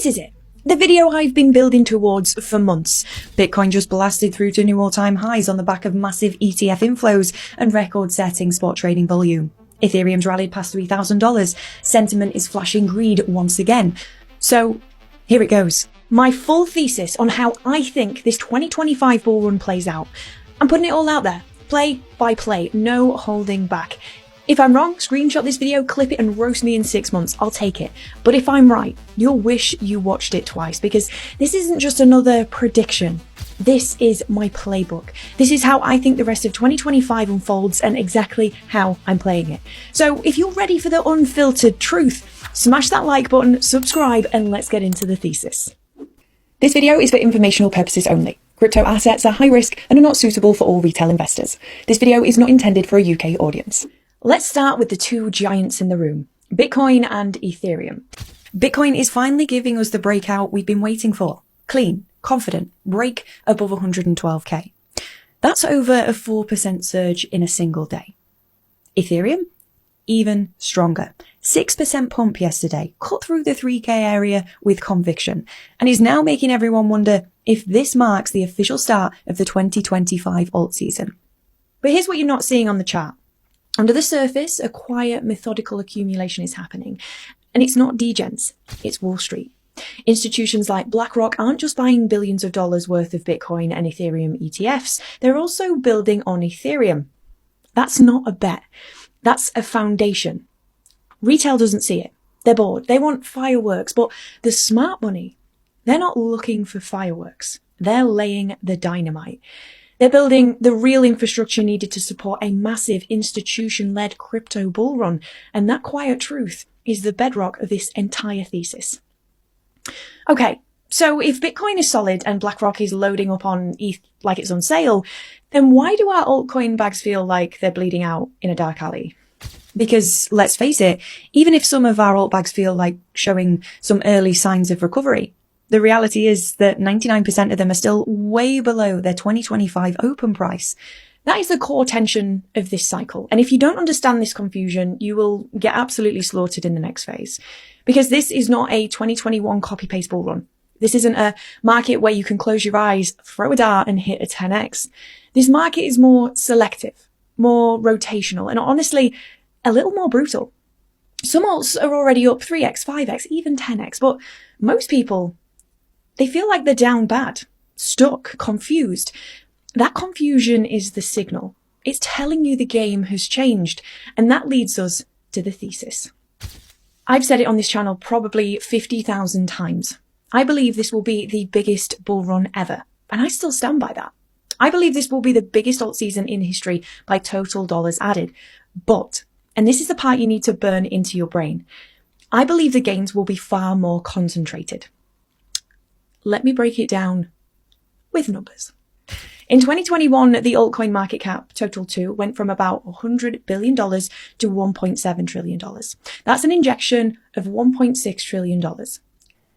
This is it. The video I've been building towards for months. Bitcoin just blasted through to new all-time highs on the back of massive ETF inflows and record-setting spot trading volume. Ethereum's rallied past $3,000. Sentiment is flashing greed once again. So, here it goes. My full thesis on how I think this 2025 bull run plays out. I'm putting it all out there. Play by play. No holding back. If I'm wrong, screenshot this video, clip it and roast me in 6 months. I'll take it. But if I'm right, you'll wish you watched it twice, because this isn't just another prediction. This is my playbook. This is how I think the rest of 2025 unfolds and exactly how I'm playing it. So if you're ready for the unfiltered truth, smash that like button, subscribe, and let's get into the thesis. This video is for informational purposes only. Crypto assets are high risk and are not suitable for all retail investors. This video is not intended for a UK audience. Let's start with the two giants in the room, Bitcoin and Ethereum. Bitcoin is finally giving us the breakout we've been waiting for. Clean, confident, break above 112k. That's over a 4% surge in a single day. Ethereum? Even stronger. 6% pump yesterday, cut through the 3k area with conviction, and is now making everyone wonder if this marks the official start of the 2025 alt season. But here's what you're not seeing on the chart. Under the surface, a quiet, methodical accumulation is happening. And it's not degens, it's Wall Street. Institutions like BlackRock aren't just buying billions of dollars worth of Bitcoin and Ethereum ETFs, they're also building on Ethereum. That's not a bet, that's a foundation. Retail doesn't see it. They're bored, they want fireworks, but the smart money, they're not looking for fireworks. They're laying the dynamite. They're building the real infrastructure needed to support a massive institution-led crypto bull run, and that quiet truth is the bedrock of this entire thesis. Okay, so if Bitcoin is solid and BlackRock is loading up on ETH like it's on sale, then why do our altcoin bags feel like they're bleeding out in a dark alley? Because let's face it, even if some of our alt bags feel like showing some early signs of recovery, the reality is that 99% of them are still way below their 2025 open price. That is the core tension of this cycle. And if you don't understand this confusion, you will get absolutely slaughtered in the next phase. Because this is not a 2021 copy-paste bull run. This isn't a market where you can close your eyes, throw a dart and hit a 10x. This market is more selective, more rotational, and honestly, a little more brutal. Some alts are already up 3x, 5x, even 10x, but most people, they feel like they're down bad, stuck, confused. That confusion is the signal. It's telling you the game has changed, and that leads us to the thesis. I've said it on this channel probably 50,000 times. I believe this will be the biggest bull run ever, and I still stand by that. I believe this will be the biggest alt season in history by total dollars added. But, and this is the part you need to burn into your brain, I believe the gains will be far more concentrated. Let me break it down with numbers. In 2021, the altcoin market cap, total 2, went from about $100 billion to $1.7 trillion. That's an injection of $1.6 trillion.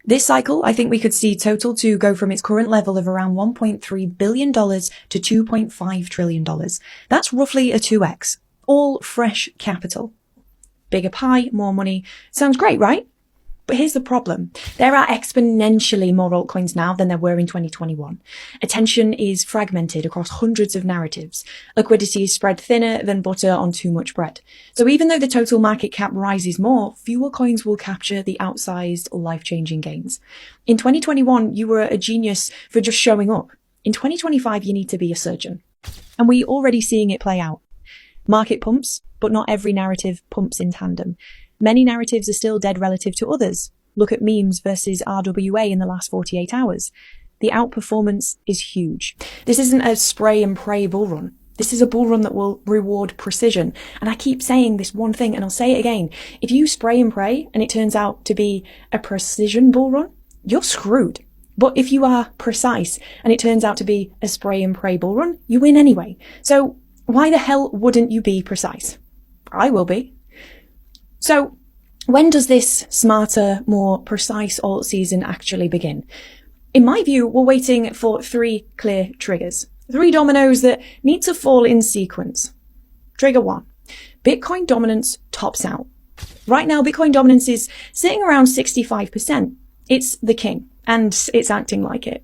This cycle, I think we could see total 2 go from its current level of around $1.3 billion to $2.5 trillion. That's roughly a 2x, all fresh capital. Bigger pie, more money. Sounds great, right? But here's the problem. There are exponentially more altcoins now than there were in 2021. Attention is fragmented across hundreds of narratives. Liquidity is spread thinner than butter on too much bread. So even though the total market cap rises more, fewer coins will capture the outsized, life-changing gains. In 2021, you were a genius for just showing up. In 2025, you need to be a surgeon. And we're already seeing it play out. Market pumps, but not every narrative pumps in tandem. Many narratives are still dead relative to others. Look at memes versus RWA in the last 48 hours. The outperformance is huge. This isn't a spray and pray bull run. This is a bull run that will reward precision. And I keep saying this one thing, and I'll say it again. If you spray and pray and it turns out to be a precision bull run, you're screwed. But if you are precise and it turns out to be a spray and pray bull run, you win anyway. So why the hell wouldn't you be precise? I will be. So, when does this smarter, more precise alt season actually begin? In my view, we're waiting for 3 clear triggers. 3 dominoes that need to fall in sequence. Trigger 1. Bitcoin dominance tops out. Right now, Bitcoin dominance is sitting around 65%. It's the king, and it's acting like it.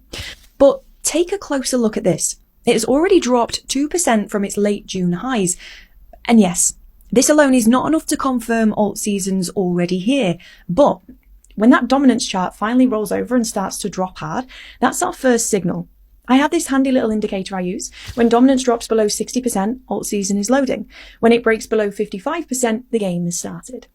But take a closer look at this. It has already dropped 2% from its late June highs. And yes, this alone is not enough to confirm alt season's already here. But when that dominance chart finally rolls over and starts to drop hard, that's our first signal. I have this handy little indicator I use. When dominance drops below 60%, alt season is loading. When it breaks below 55%, the game has started.